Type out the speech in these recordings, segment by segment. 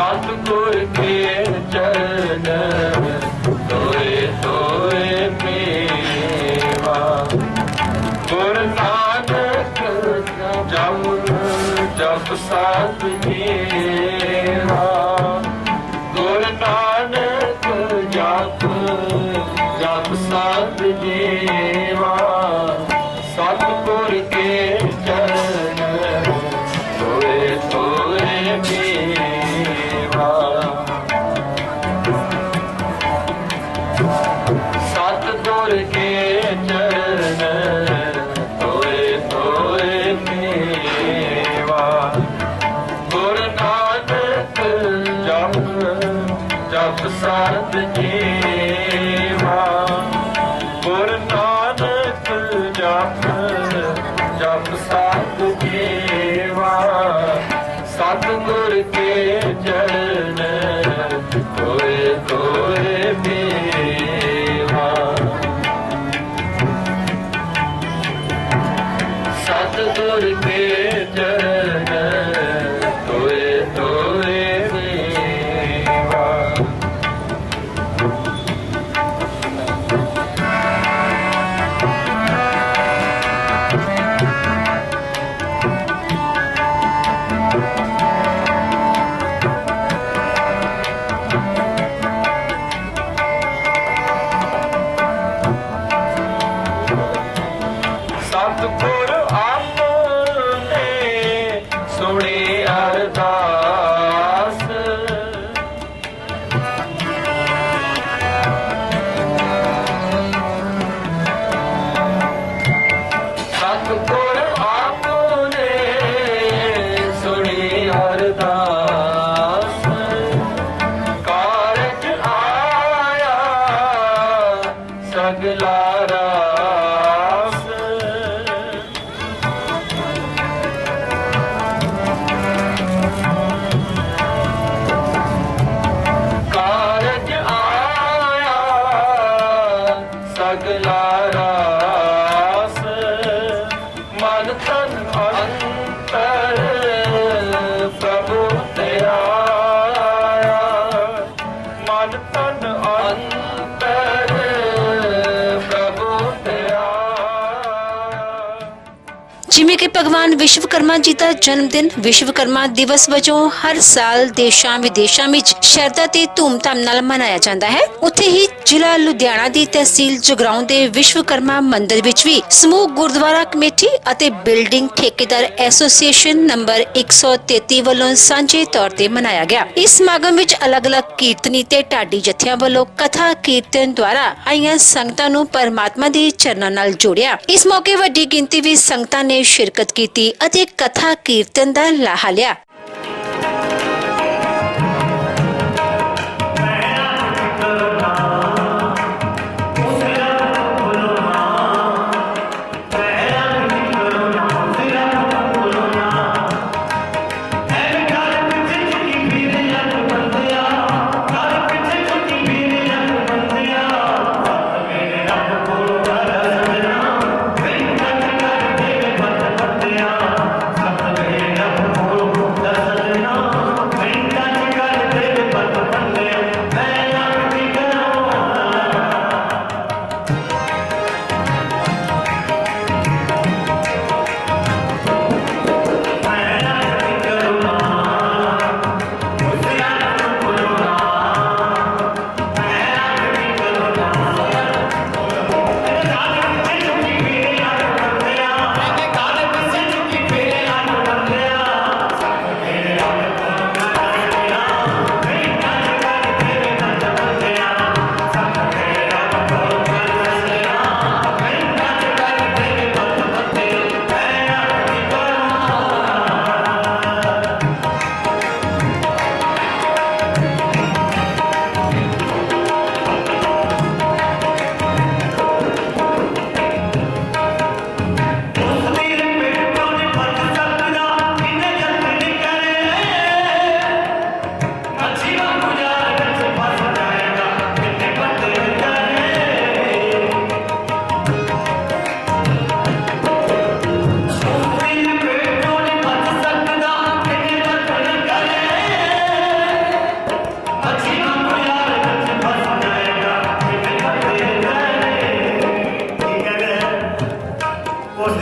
सतगुर के चरण तोए तोए मेवा। गुर नानक जप जप साध मेवा। गुर नानक जप जप साध मेवा। सतगुर के चरण तोए तोए मेवा। सतगुर के चरण तोए तोए मेवा। गुर नानक जप जप साध मेवा। गुर नानक जप जप साध मेवा। सतगुर के चरण तोए तोए मेवा। सतगुर के चरण तोए तोए मेवा। सतगुर आपने सुनी अरदास। सतगुर आपने सुनी अरदास। कारज आया सगला रास। कारज आया सगला रास। मन तन अंतर प्रभु तेरा। मन तन अंतर प्रभु तेरा। ਜਿਵੇਂ ਕਿ ਭਗਵਾਨ ਵਿਸ਼ਵਕਰਮਾ ਜੀ ਦਾ ਜਨਮ ਦਿਨ ਵਿਸ਼ਵਕਰਮਾ ਦਿਵਸ ਵਜੋਂ ਹਰ ਸਾਲ ਦੇਸ਼ਾਂ ਵਿਦੇਸ਼ਾਂ ਵਿੱਚ ਸ਼ਰਧਾ ਤੇ ਧੂਮਧਾਮ ਨਾਲ ਮਨਾਇਆ ਜਾਂਦਾ ਹੈ, ਉੱਥੇ ਹੀ ਜ਼ਿਲ੍ਹਾ ਲੁਧਿਆਣਾ ਦੀ ਤਹਿਸੀਲ ਜਗਰਾਉਂ ਦੇ ਵਿਸ਼ਵਕਰਮਾ ਮੰਦਿਰ ਵਿੱਚ ਵੀ ਸਮੂਹ ਗੁਰਦੁਆਰਾ ਕਮੇਟੀ ਅਤੇ ਬਿਲਡਿੰਗ ਠੇਕੇਦਾਰ ਐਸੋਸੀਏਸ਼ਨ ਨੰਬਰ 133 ਵੱਲੋਂ ਸਾਂਝੇ ਤੌਰ ਤੇ ਮਨਾਇਆ ਗਿਆ। ਇਸ ਸਮਾਗਮ ਵਿੱਚ ਅਲੱਗ-ਅਲੱਗ ਕੀਰਤਨੀ ਤੇ ਢਾਡੀ ਜਥਿਆਂ ਵੱਲੋਂ ਕਥਾ ਕੀਰਤਨ ਦੁਆਰਾ ਆਈਆਂ ਸੰਗਤਾਂ ਨੂੰ ਪਰਮਾਤਮਾ ਦੇ ਚਰਨਾਂ ਨਾਲ ਜੋੜਿਆ। ਇਸ ਮੌਕੇ ਵੱਡੀ ਗਿਣਤੀ ਵਿੱਚ ਸੰਗਤਾਂ ਨੇ ਸ਼ਿਰਕਤ ਕੀਤੀ ਅਤੇ ਕਥਾ ਕੀਰਤਨ ਦਾ ਲਾਹਾ ਲਿਆ।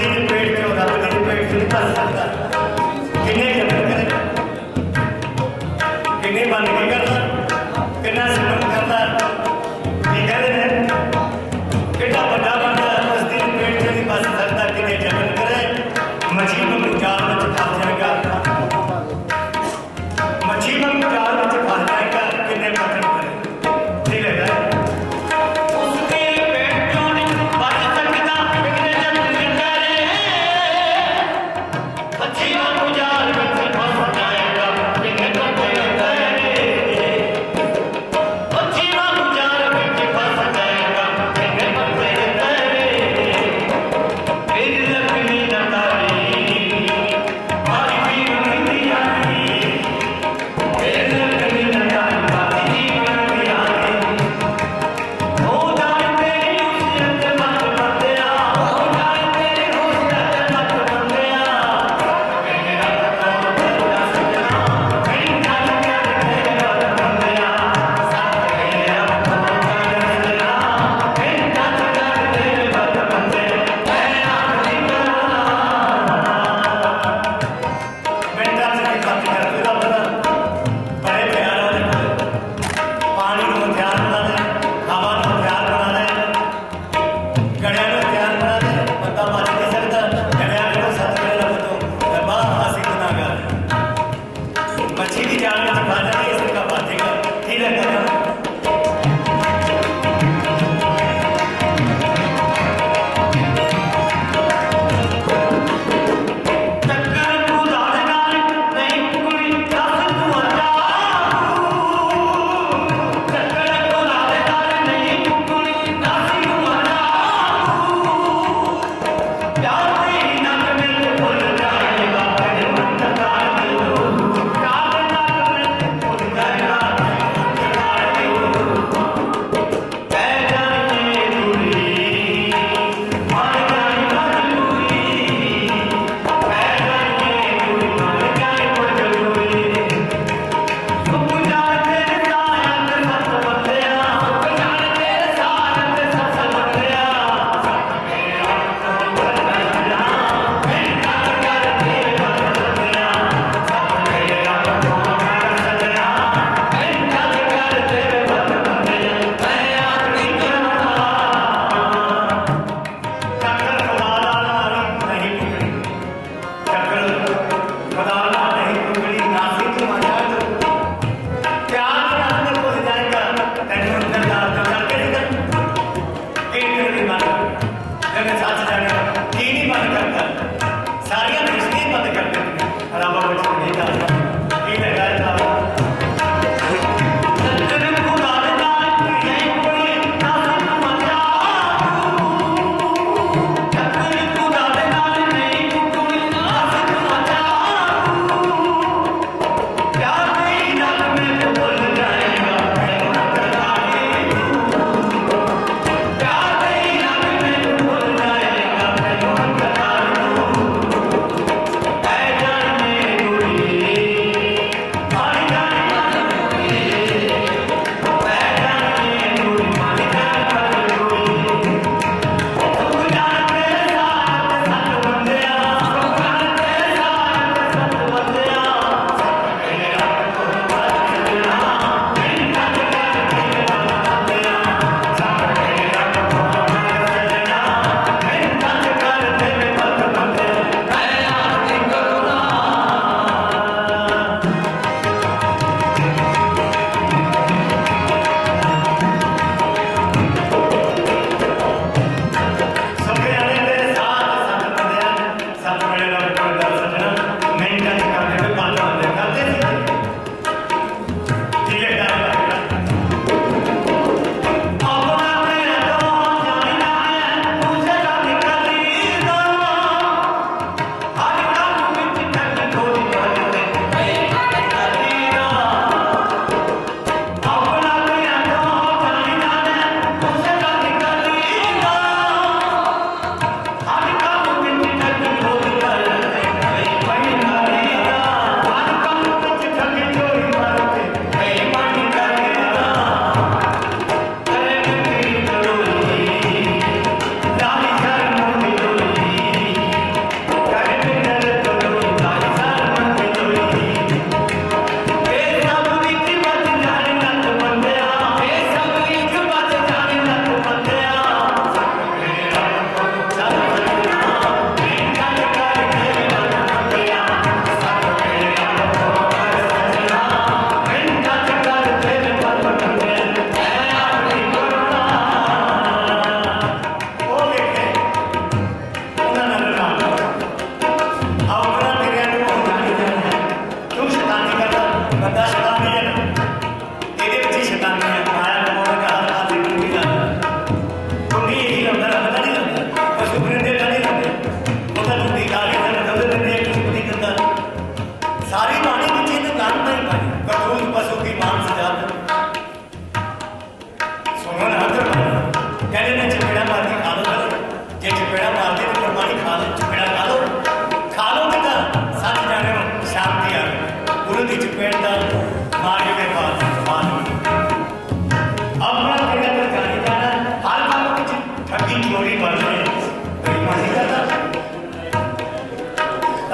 ਦੇ ਪੇਟ ਚੋਂ ਰੱਬ ਦੇ ਪੇਟ ਚੋਂ ਨਹੀਂ ਭਰ ਸਕਦਾ ਕਿੰਨੇ ਜਨਮ ਕਰੇ ਕਿੰਨੇ ਬੰਦ ਕੇ ਕਰਦਾ ਕਿੰਨਾ ਸਿਮਰਨ ਕਰਦਾ ਕੀ ਕਹਿੰਦੇ ਨੇ ਕਿੰਨਾ ਵੱਡਾ ਬੰਦਾ ਉਸ ਦੇ ਪੇਟ ਚੋਂ ਨਹੀਂ ਭਰ ਸਕਦਾ ਕਿੰਨੇ ਜਨਮ ਕਰੇ ਮੱਛੀ ਨੂੰ ਜਾਲ ਵਿੱਚ ਫਸ ਜਾਏਗਾ ਮੱਛੀ ਨੂੰ ਜਾਲ ਵਿੱਚ ਫਸ ਜਾਏਗਾ ਕਿੰਨੇ ਮੱਛੀ ਕਰੇ ਠੀਕ ਹੈ ਉਸਦੇ ਪੇਟ ਚੋਂ ਨਹੀਂ ਭਰ ਸਕਦਾ ਕਿੰਨੇ ਜਨਮ ਕਰੇ ਮੱਛੀ ਨੂੰ ਜਾਲ ਵਿੱਚ ਫਸ ਜਾਏਗਾ ਕਿੰਨੇ ਮੱਛੀ ਕਰੇ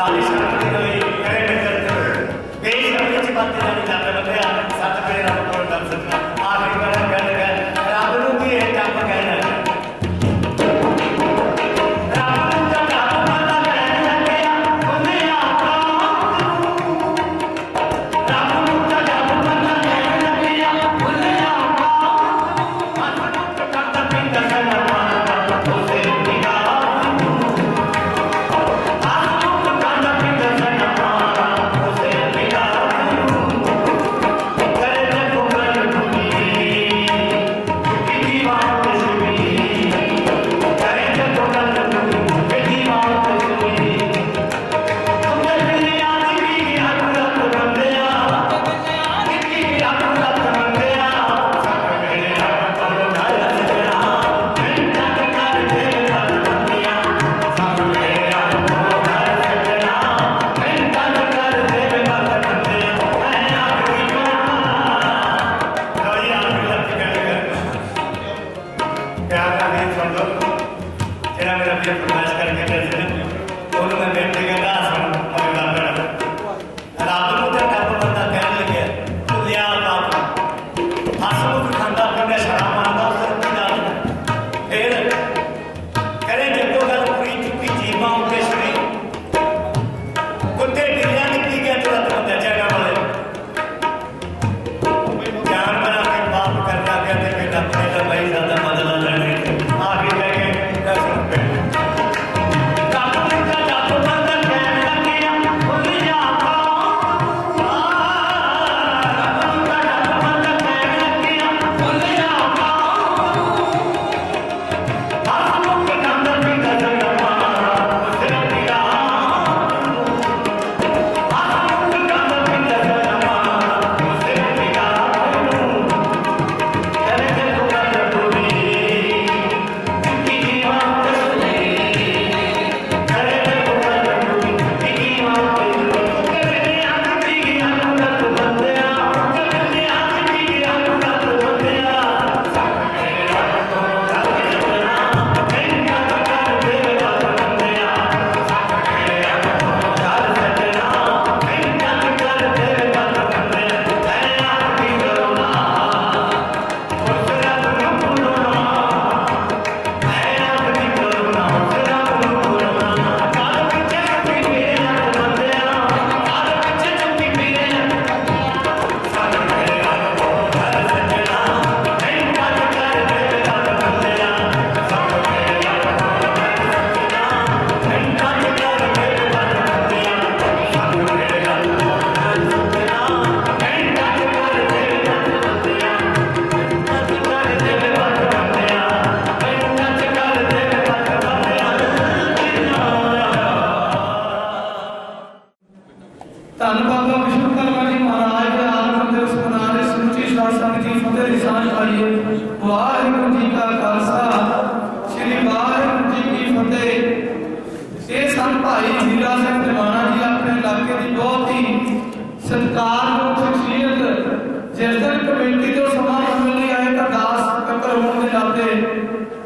ਸਾਰੀ ਸ਼ਕਤੀ ਹੋਈ ਕਰੇ ਮਿੱਤਰ ਬੇਈ ਵਿੱਚ ਬਾਤ ਜਾਣੀ ਲੱਗ ਬੰਦਿਆ ਸੱਤ ਪੇ ਰੱਬ ਕੋਲ ਦੱਸ ਸਕਣਾ ਆਖਰੀ ਵਾਰ ਗੱਲ ਕਰ ਰੱਬ ਨੂੰ ਕੀ ਇਹ ਕੰਮ ਕਹਿਣਾ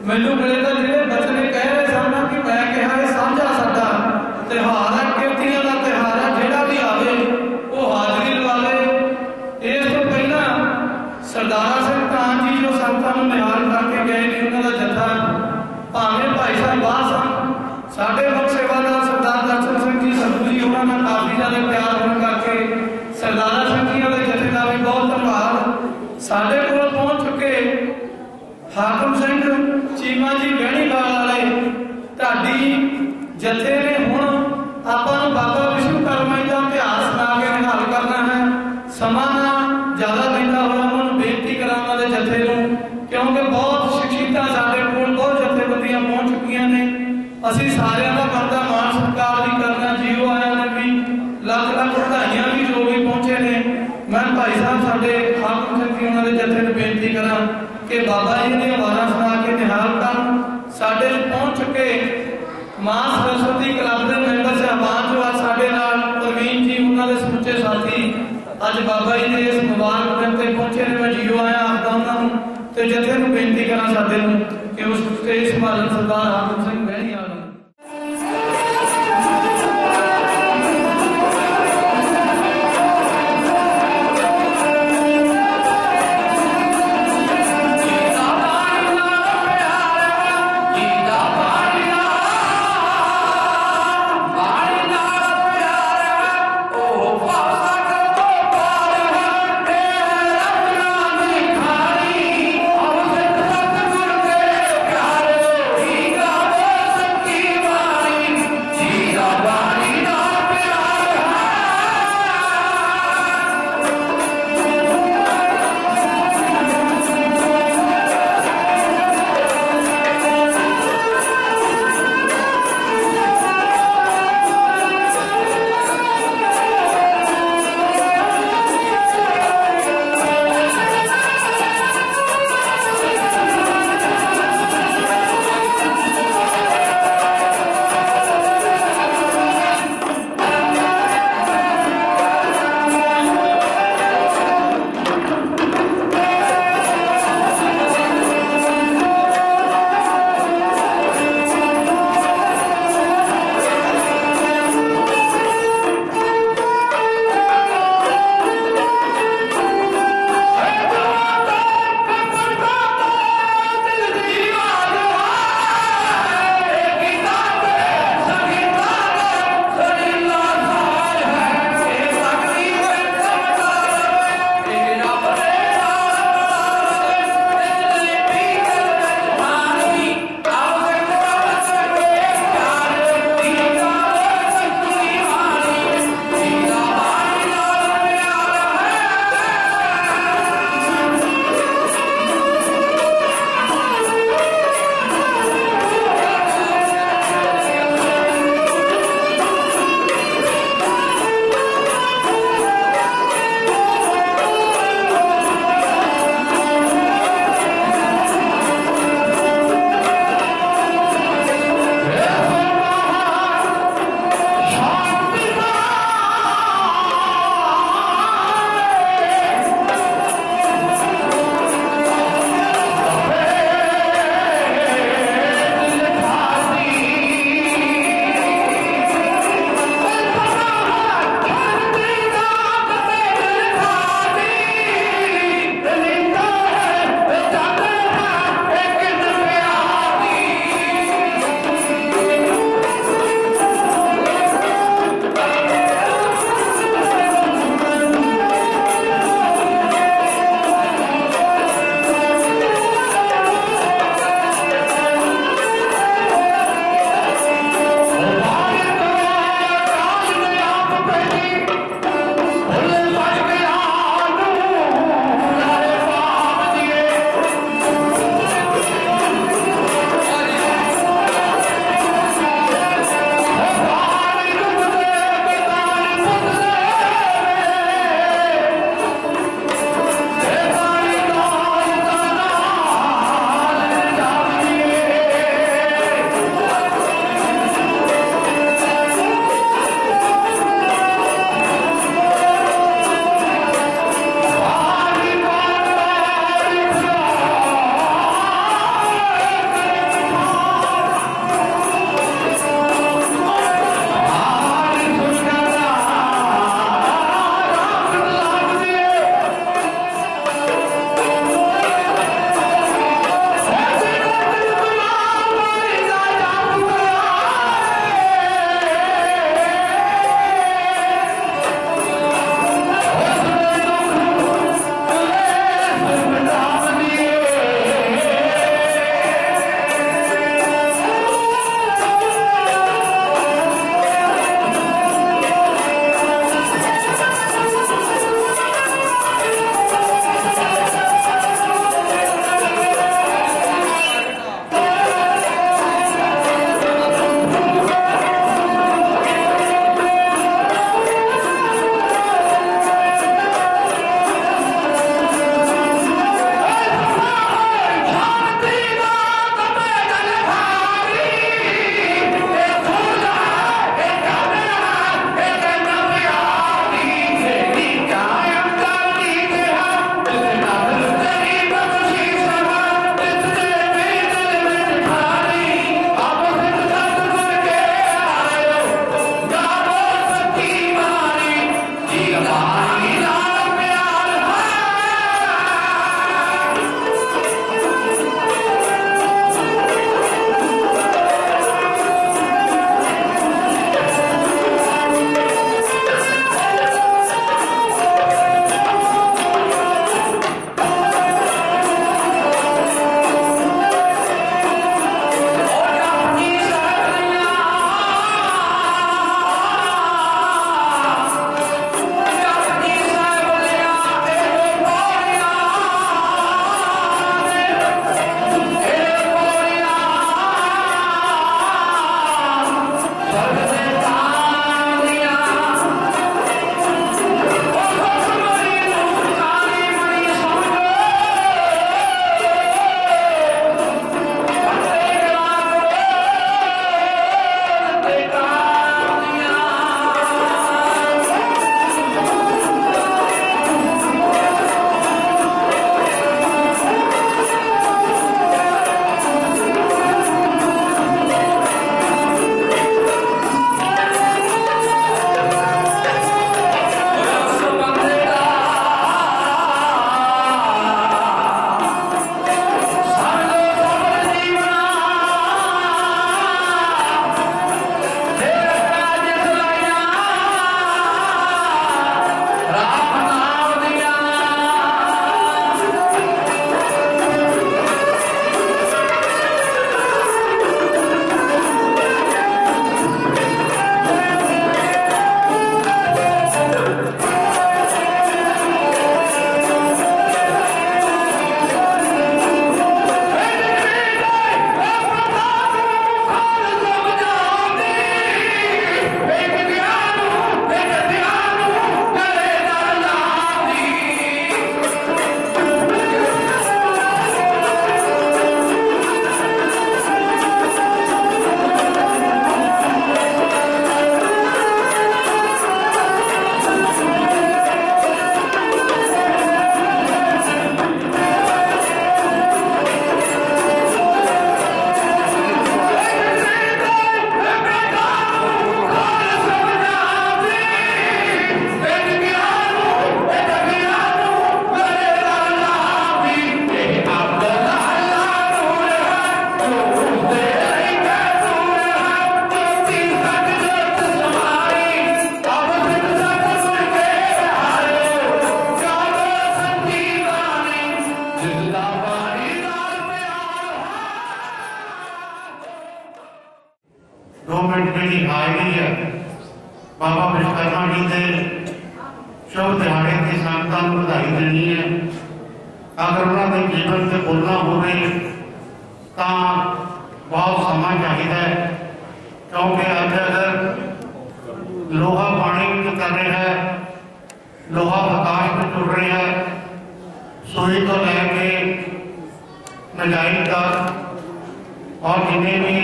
ਮੈਨੂੰ ਮਿਲੇ ਤਾਂ ਜਿਹੜੇ ਬੱਚੇ ਕਹਿ ਰਹੇ ਸਨ ਕਿ ਮੈਂ ਕਿਹਾ ਇਹ ਸਾਂਝਾ ਸਾਡਾ ਤਿਉਹਾਰ ਹੈ, ਕਿਰਤੀਆਂ ਦਾ ਤਿਉਹਾਰ ਹੈ, ਜਿਹੜਾ ਵੀ ਆਵੇ ਉਹ ਹਾਜ਼ਰੀ ਲਵਾਵੇ। ਇਸ ਤੋਂ ਪਹਿਲਾਂ ਸਰਦਾਰਾ ਸਿੰਘ ਕਾਨ ਜੀ ਜੋ ਸੰਤਾਂ ਨੂੰ ਨਿਹਾਲ ਕਰਕੇ ਗਏ ਨੇ, ਉਹਨਾਂ ਦਾ ਜੱਥਾ ਭਾਵੇਂ ਭਾਈ ਸਾਹਿਬ ਬਾਹਰ ਸਨ, ਸਾਡੇ ਮੁੱਖ ਸੇਵਾਦਾਰ ਸਰਦਾਰ ਦਰਸ਼ਨ ਸਿੰਘ ਜੀ ਸੰਧੂ ਜੀ ਉਹਨਾਂ ਨਾਲ ਕਾਫੀ ਜ਼ਿਆਦਾ ਪਿਆਰ ਹੋਣ ਕਰਕੇ ਸਰਦਾਰਾ ਸਿੰਘ ਜੀਆਂ ਦੇ ਜੱਥੇ ਦਾ ਵੀ ਬਹੁਤ ਧੰਨਵਾਦ। ਸਾਡੇ ਕੋਲ ਪਹੁੰਚ ਚੁੱਕੇ ਹਾਕਮ ਸਿੰਘ ਚੀਮਾ ਜੀ ਗਹਿਣੀਵਾਲ ਵਾਲੇ ਢਾਡੀ ਜਥੇ ਨੇ ਹੁਣ ਆਪਾਂ ਨੂੰ ਬਾਬਾ ਵਿਸ਼ਵਕਰਮਾ ਜੀ ਦਾ ਇਤਿਹਾਸ ਸੁਣਾ ਕੇ ਨਿਹਾਲ ਕਰਨਾ ਹੈ। ਸਮਾਂ ਨਾ ਜ਼ਿਆਦਾ ਲੈਂਦਾ ਹੋਇਆ ਉਹਨਾਂ ਨੂੰ ਬੇਨਤੀ ਕਰਾਂਗਾ ਦੇ ਜਥੇ ਨੂੰ, ਕਿਉਂਕਿ ਬਹੁਤ ਸ਼ਖਸੀਅਤਾਂ ਸਾਡੇ ਕੋਲ ਬਹੁਤ ਜਥੇਬੰਦੀਆਂ ਪਹੁੰਚ ਚੁੱਕੀਆਂ ਨੇ। ਅਸੀਂ ਸਾਰਿਆਂ ਦਾ ਬਣਦਾ ਮਾਣ ਸਤਿਕਾਰ ਵੀ ਕਰਨਾ, ਜੀਓ ਆਇਆਂ ਨੇ ਵੀ ਲੱਖ ਲੱਖ ਵਧਾਈਆਂ ਵੀ ਜੋ ਵੀ ਪਹੁੰਚੇ ਨੇ। ਮੈਂ ਭਾਈ ਸਾਹਿਬ ਸਾਡੇ ਹਾਕਮ ਸਿੰਘ ਜੀ ਉਹਨਾਂ ਦੇ ਜਥੇ ਨੂੰ ਬੇਨਤੀ ਕਰਾਂ ਕਿ ਬਾਬਾ ਜੀ ਦੀਆਂ ਵਾਰਾਂ ਸੁਣਾ ਕੇ ਨਿਹਾਲ ਕਰਨ। ਸਾਡੇ ਪਹੁੰਚ ਚੁੱਕੇ ਮਾਂ ਸਰਸਵਤੀ ਕਲੱਬ ਦੇ ਮੈਂਬਰ ਸਾਹਿਬਾਨ ਜੋ ਅੱਜ ਸਾਡੇ ਨਾਲ ਪ੍ਰਵੀਨ ਜੀ ਉਹਨਾਂ ਦੇ ਸਮੁੱਚੇ ਸਾਥੀ ਅੱਜ ਬਾਬਾ ਜੀ ਦੇ ਇਸ ਮੁਬਾਰਕ ਦਿਨ ਤੇ ਪਹੁੰਚੇ ਨੇ। ਮੈਂ ਜੀਓ ਆਇਆ ਆਖਦਾ ਉਹਨਾਂ ਨੂੰ ਤੇ ਜਥੇ ਨੂੰ ਬੇਨਤੀ ਕਰਾਂ ਸਾਡੇ ਨੂੰ ਕਿ ਉਸ ਸਟੇਜ ਸੰਭਾਲਣ ਸਰਦਾਰ ਹਾਕਮ ਸਿੰਘ ਬਹਿਣੀਵਾਲ ਨੂੰ। बाबा विश्वकर्मा जी के शुभ दिहाड़े की संगतां नूं बधाई देनी है। अगर उन्होंने जीवन से बोलना हो तो बहुत समा चाहिए, क्योंकि अज अगर लोहा पानी में कर रहा है, लोहा आकाश में उड़ रहा है, सुई तो लैके नजाइज तक और जिन्हें भी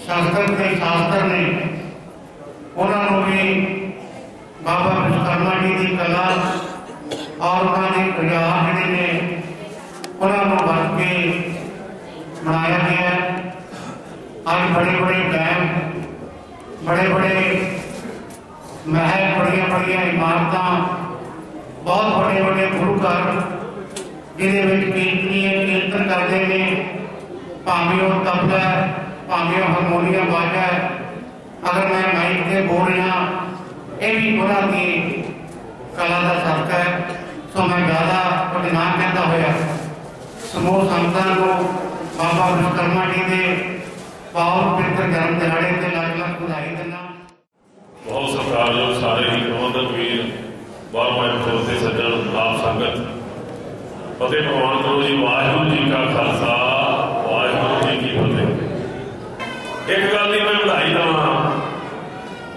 शास्त्र के शास्त्र ने उन्होंने भी बाबा विश्वकर्मा जी की कला और उन्होंने औजार जिहड़े ने उन्होंने वरत के मनाया गया। आज बड़े बड़े डैम, बड़े बड़े महल, बड़िया बड़िया इमारत, बहुत बड़े बड़े गुरु घर जिन्हें कीर्तन करते हैं, भावें वो तबला है, भावें हारमोनीयम बाजा है। अगर मैं माइक से बोल रहा ये भी उन्होंने कला का सबका है। सो मैं ज़्यादा कुछ ना कहता होया समूह संगतां को बाबा विश्वकर्मा जी के पावन पवित्र जन्म दिहाड़े से लग लग बधाई देना। बहुत सत्कारयोग सारे ही प्रबंधक वीर, बारवां खड़ोते सज्जन, आप संगत, फतेह प्रवान करो जी। वाहिगुरू जी का खालसा, वाहिगुरू जी की फतेह। एक गल की मैं बधाई देवां,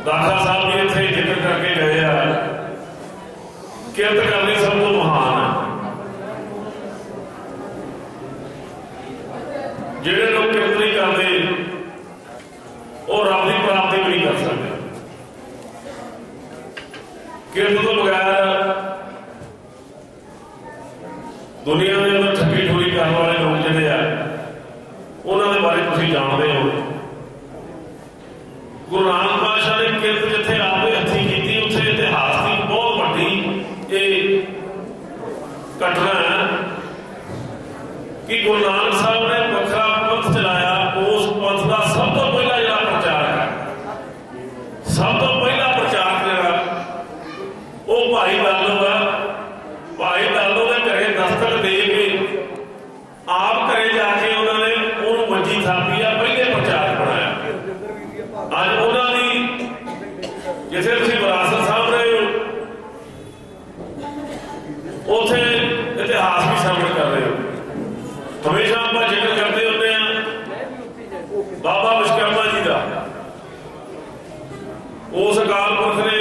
दाखा साहब भी इत्थे जिक्र करके गए आ, किरत करनी सब तो महान है। जिहड़े लोग किरत नहीं करते वो रब की प्राप्ति भी नहीं कर सकते। किरत तो बगैर दुनिया के अंदर ठगी ठोरी करने वाले लोग जिहड़े आ उन्होंने बारे तुसीं जानते हो। गुरु नानक पातशाह ने किरत जिथे आपने हथी की उत्थे इतिहास की बहुत वड्डी ये घटना है कि गुरु नानक साहब ने वखरा पंथ चलाया। उस पंथ का सब तो पहला जो प्रचारक है, सब तो पहला प्रचारक जो वो भाई लालो है। भाई लालो ने घरे दस्तक दे के आप घरे जाके उन्होंने उन्होंने मंजी थापी है, पहले प्रचारक बनाया। अज उन्होंने जिथे तुम विरासत साहब रहे हो उथे इतिहास भी शामिल कर रहे हो। हमेशा आप जिक्र करते होते हैं बाबा विश्वकर्मा जी का। उस अकाल पुरख ने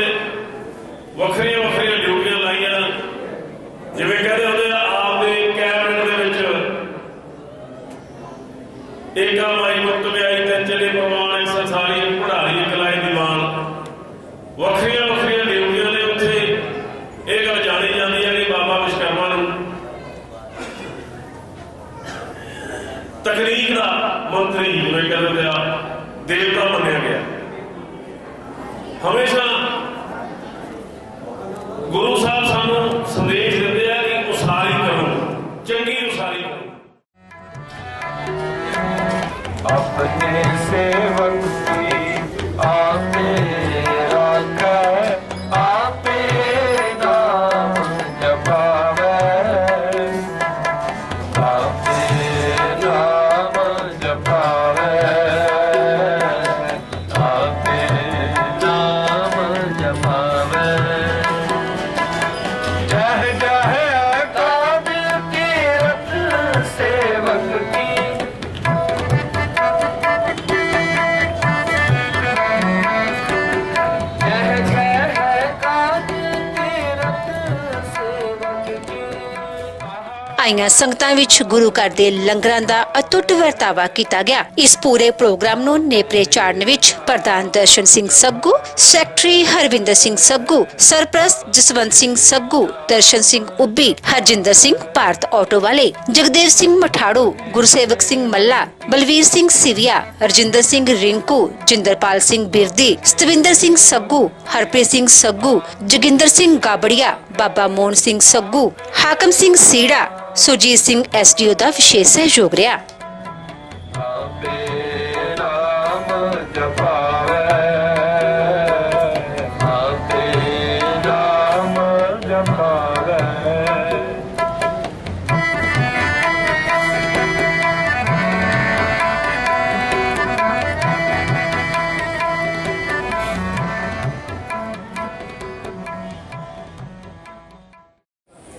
वखरिया वखरिया ड्यूटियां लाइया, जिवें कहते होंगे आपके कैबिनेट एका माई मुक्त ब्याई ते चले प्रवान, एक संसारी, एक पढ़ाई, एक लाई दीवान। वखरिया वखरिया ड्यूटियां ने उत्थे ये गल जानी जाती है कि बाबा विश्वकर्मा तकनीक का मंत्री जिवें कहते देवता मनिया गया। हमेशा गुरु साहब सानू संदेश देते हैं कि उसारी करो, चंगी उसारी करो। अपने सेवक की आपे राखै, आपे नाम जपावै, आपे नाम जपावै, आपे नाम जपावै। जह जह काबिल की रत्न सेवक की, ਆਈਆਂ ਸੰਗਤਾਂ ਵਿੱਚ ਗੁਰੂ ਘਰ ਦੇ ਲੰਗਰਾਂ ਦਾ ਅਟੁੱਟ ਵਰਤਾਵਾ ਕੀਤਾ ਗਿਆ। ਇਸ ਪੂਰੇ ਪ੍ਰੋਗਰਾਮ ਨੂੰ ਨੇਪਰੇ ਚਾੜਨ ਵਿੱਚ ਪ੍ਰਧਾਨ ਦਰਸ਼ਨ ਸਿੰਘ ਸੱਗੂ, ਸੈਕਟਰੀ ਹਰਵਿੰਦਰ ਸਿੰਘ ਸੱਗੂ, ਸਰਪ੍ਰਸਤ ਜਸਵੰਤ ਸਿੰਘ ਸੱਗੂ, ਦਰਸ਼ਨ ਸਿੰਘ ਉੱਬੀ, ਹਰਜਿੰਦਰ ਸਿੰਘ ਭਾਰਤ ਆਟੋ ਵਾਲੇ, ਜਗਦੇਵ ਸਿੰਘ ਮਠਾੜੂ, ਗੁਰਸੇਵਕ ਸਿੰਘ ਮੱਲਾ, ਬਲਵੀਰ ਸਿੰਘ ਸਿਵਿਆ, ਰਜਿੰਦਰ ਸਿੰਘ ਰਿੰਕੂ, ਜਿੰਦਰਪਾਲ ਸਿੰਘ ਬਿਰਦੀ, ਸਤਵਿੰਦਰ ਸਿੰਘ ਸੱਗੂ, ਹਰਪ੍ਰੀਤ ਸਿੰਘ ਸੱਗੂ, ਜੋਗਿੰਦਰ ਸਿੰਘ ਗਾਬੜੀਆ, ਬਾਬਾ ਮੋਹਨ ਸਿੰਘ ਸੱਗੂ, ਹਾਕਮ ਸਿੰਘ ਸੀੜਾ, ਸੁਰਜੀਤ ਸਿੰਘ SDO ਦਾ ਵਿਸ਼ੇਸ਼ ਸਹਿਯੋਗ ਰਿਹਾ।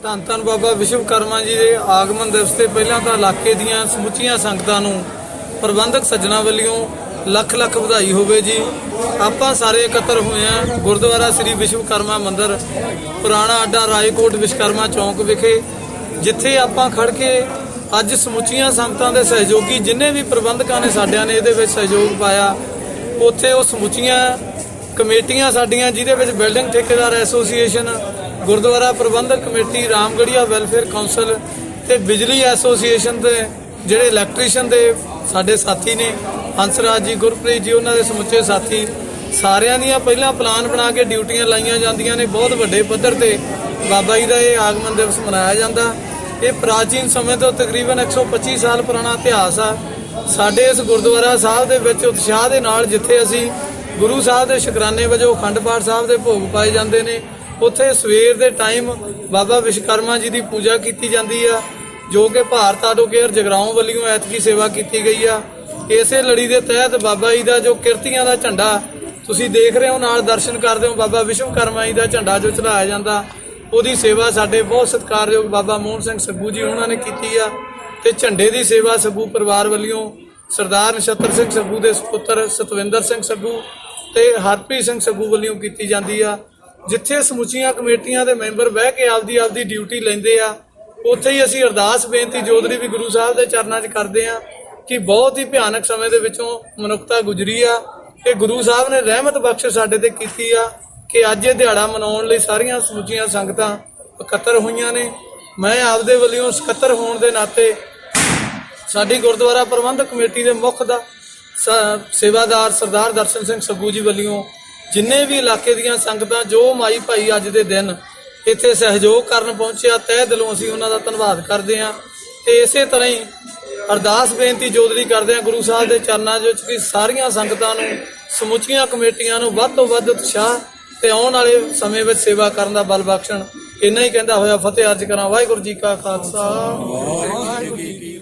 ਧੰਨ ਧੰਨ ਬਾਬਾ ਵਿਸ਼ਵਕਰਮਾ ਜੀ ਦੇ ਆਗਮਨ ਦਿਵਸ ਤੇ ਪਹਿਲਾਂ ਤਾਂ ਇਲਾਕੇ ਦੀਆਂ ਸਮੁੱਚੀਆਂ ਸੰਗਤਾਂ ਨੂੰ ਪ੍ਰਬੰਧਕ ਸੱਜਣਾ ਵੱਲੋਂ ਲੱਖ ਲੱਖ ਵਧਾਈ ਹੋਵੇ ਜੀ। ਆਪਾਂ ਸਾਰੇ ਇਕੱਤਰ ਹੋਏ ਹਾਂ ਗੁਰਦੁਆਰਾ ਸ੍ਰੀ ਵਿਸ਼ਵਕਰਮਾ ਮੰਦਿਰ ਪੁਰਾਣਾ ਅੱਡਾ ਰਾਏਕੋਟ ਵਿਸ਼ਵਕਰਮਾ ਚੌਂਕ ਵਿਖੇ, ਜਿੱਥੇ ਆਪਾਂ ਖੜ ਕੇ ਅੱਜ ਸਮੁੱਚੀਆਂ ਸੰਗਤਾਂ ਦੇ ਸਹਿਯੋਗੀ ਜਿੰਨੇ ਵੀ ਪ੍ਰਬੰਧਕਾਂ ਨੇ ਸਾਡਿਆਂ ਨੇ ਇਹਦੇ ਵਿੱਚ ਸਹਿਯੋਗ ਪਾਇਆ, ਉੱਥੇ ਉਹ ਸਮੁੱਚੀਆਂ ਕਮੇਟੀਆਂ ਸਾਡੀਆਂ ਜਿਹਦੇ ਵਿੱਚ ਬਿਲਡਿੰਗ ਠੇਕੇਦਾਰ ਐਸੋਸੀਏਸ਼ਨ, ਗੁਰਦੁਆਰਾ ਪ੍ਰਬੰਧਕ ਕਮੇਟੀ, ਰਾਮਗੜੀਆ ਵੈਲਫੇਅਰ ਕਾਉਂਸਲ ਤੇ ਬਿਜਲੀ ਐਸੋਸੀਏਸ਼ਨ ਦੇ ਜਿਹੜੇ ਇਲੈਕਟ੍ਰੀਸ਼ੀਅਨ ਦੇ ਸਾਡੇ ਸਾਥੀ ਨੇ ਹੰਸਰਾਜ ਜੀ, ਗੁਰਪ੍ਰੀਤ ਜੀ, ਉਹਨਾਂ ਦੇ ਸਮੁੱਚੇ ਸਾਥੀ ਸਾਰਿਆਂ ਦੀਆਂ ਪਹਿਲਾਂ ਪਲਾਨ ਬਣਾ ਕੇ ਡਿਊਟੀਆਂ ਲਾਈਆਂ ਜਾਂਦੀਆਂ ਨੇ। ਬਹੁਤ ਵੱਡੇ ਪੱਧਰ ਤੇ ਬਾਬਾ ਜੀ ਦਾ ਇਹ ਆਗਮਨ ਦਿਵਸ ਮਨਾਇਆ ਜਾਂਦਾ। ਇਹ ਪ੍ਰਾਚੀਨ ਸਮੇਂ ਤੋਂ ਤਕਰੀਬਨ 125 ਸਾਲ ਪੁਰਾਣਾ ਇਤਿਹਾਸ ਆ। ਸਾਡੇ ਇਸ ਗੁਰਦੁਆਰਾ ਸਾਹਿਬ ਦੇ ਵਿੱਚ ਉਤਸ਼ਾਹ ਦੇ ਨਾਲ ਜਿੱਥੇ ਅਸੀਂ ਗੁਰੂ ਸਾਹਿਬ ਦੇ ਸ਼ੁਕਰਾਨੇ ਵਜੋਂ ਅਖੰਡ ਪਾਠ ਸਾਹਿਬ ਦੇ ਭੋਗ ਪਾਏ ਜਾਂਦੇ ਨੇ, ਉੱਥੇ ਸਵੇਰ ਦੇ ਟਾਈਮ ਬਾਬਾ ਵਿਸ਼ਵਕਰਮਾ ਜੀ ਦੀ ਪੂਜਾ ਕੀਤੀ ਜਾਂਦੀ ਆ, ਜੋ ਕਿ ਭਾਰਤ ਆਟੋ ਕੇਅਰ ਜਗਰਾਉਂ ਵੱਲੋਂ ਐਤਕੀ ਸੇਵਾ ਕੀਤੀ ਗਈ ਆ। ਇਸੇ ਲੜੀ ਦੇ ਤਹਿਤ ਬਾਬਾ ਜੀ ਦਾ ਜੋ ਕਿਰਤੀਆਂ ਦਾ ਝੰਡਾ ਤੁਸੀਂ ਦੇਖ ਰਹੇ ਹੋ, ਨਾਲ ਦਰਸ਼ਨ ਕਰਦੇ ਹੋ, ਬਾਬਾ ਵਿਸ਼ਵਕਰਮਾ ਜੀ ਦਾ ਝੰਡਾ ਜੋ ਚੜਾਇਆ ਜਾਂਦਾ, ਉਹਦੀ ਸੇਵਾ ਸਾਡੇ ਬਹੁਤ ਸਤਿਕਾਰਯੋਗ ਬਾਬਾ ਮੋਹਨ ਸਿੰਘ ਸੱਗੂ ਜੀ ਉਹਨਾਂ ਨੇ ਕੀਤੀ ਆ। ਤੇ ਝੰਡੇ ਦੀ ਸੇਵਾ ਸੱਗੂ ਪਰਿਵਾਰ ਵੱਲੋਂ ਸਰਦਾਰ ਨਛੱਤਰ ਸਿੰਘ ਸੱਗੂ ਦੇ ਸੁਪੁੱਤਰ ਸਤਵਿੰਦਰ ਸਿੰਘ ਸੱਗੂ ਤੇ ਹਰਪ੍ਰੀਤ ਸਿੰਘ ਸੱਗੂ ਵੱਲੋਂ ਕੀਤੀ ਜਾਂਦੀ ਆ। ਜਿੱਥੇ ਸਮੁੱਚੀਆਂ ਕਮੇਟੀਆਂ ਦੇ ਮੈਂਬਰ ਬਹਿ ਕੇ ਆਪਦੀ ਡਿਊਟੀ ਲੈਂਦੇ ਆ, ਉੱਥੇ ਹੀ ਅਸੀਂ ਅਰਦਾਸ ਬੇਨਤੀ ਜੋਦਰੀ ਵੀ ਗੁਰੂ ਸਾਹਿਬ ਦੇ ਚਰਨਾਂ 'ਚ ਕਰਦੇ ਆ ਕਿ ਬਹੁਤ ਹੀ ਭਿਆਨਕ ਸਮੇਂ ਦੇ ਵਿੱਚੋਂ ਮਨੁੱਖਤਾ ਗੁਜ਼ਰੀ ਆ, ਕਿ ਗੁਰੂ ਸਾਹਿਬ ਨੇ ਰਹਿਮਤ ਬਖਸ਼ ਸਾਡੇ ਤੇ ਕੀਤੀ ਆ ਕਿ ਅੱਜ ਇਹ ਦਿਹਾੜਾ ਮਨਾਉਣ ਲਈ ਸਾਰੀਆਂ ਸਮੁੱਚੀਆਂ ਸੰਗਤਾਂ ਇਕੱਤਰ ਹੋਈਆਂ ਨੇ। ਮੈਂ ਆਪਦੇ ਵੱਲੋਂ ਇਕੱਤਰ ਹੋਣ ਦੇ ਨਾਤੇ ਸਾਡੀ ਗੁਰਦੁਆਰਾ ਪ੍ਰਬੰਧਕ ਕਮੇਟੀ ਦੇ ਮੁੱਖ ਦਾ ਸੇਵਾਦਾਰ ਸਰਦਾਰ ਦਰਸ਼ਨ ਸਿੰਘ ਸੱਗੂ ਜੀ ਵੱਲੋਂ ਜਿੰਨੇ ਵੀ ਇਲਾਕੇ ਦੀਆਂ ਸੰਗਤਾਂ ਜੋ ਮਾਈ ਭਾਈ ਅੱਜ ਦੇ ਦਿਨ ਇੱਥੇ ਸਹਿਯੋਗ ਕਰਨ ਪਹੁੰਚਿਆ, ਤਹਿ ਦਿਲੋਂ ਅਸੀਂ ਉਹਨਾਂ ਦਾ ਧੰਨਵਾਦ ਕਰਦੇ ਹਾਂ। ਤੇ ਇਸੇ ਤਰ੍ਹਾਂ ਹੀ ਅਰਦਾਸ ਬੇਨਤੀ ਜੋਦਰੀ ਕਰਦੇ ਹਾਂ ਗੁਰੂ ਸਾਹਿਬ ਦੇ ਚਰਨਾਂ ਵਿੱਚ ਕਿ ਸਾਰੀਆਂ ਸੰਗਤਾਂ ਨੂੰ, ਸਮੁੱਚੀਆਂ ਕਮੇਟੀਆਂ ਨੂੰ ਵੱਧ ਤੋਂ ਵੱਧ ਉਤਸ਼ਾਹ ਤੇ ਆਉਣ ਵਾਲੇ ਸਮੇਂ ਵਿੱਚ ਸੇਵਾ ਕਰਨ ਦਾ ਬਲ ਬਖਸ਼ਣ। ਇੰਨਾ ਹੀ ਕਹਿੰਦਾ ਹੋਇਆ ਫਤਿਹ ਅਰਜ ਕਰਾਂ। ਵਾਹਿਗੁਰੂ ਜੀ ਕਾ ਖਾਲਸਾ, ਵਾਹਿਗੁਰੂ ਜੀ ਕੀ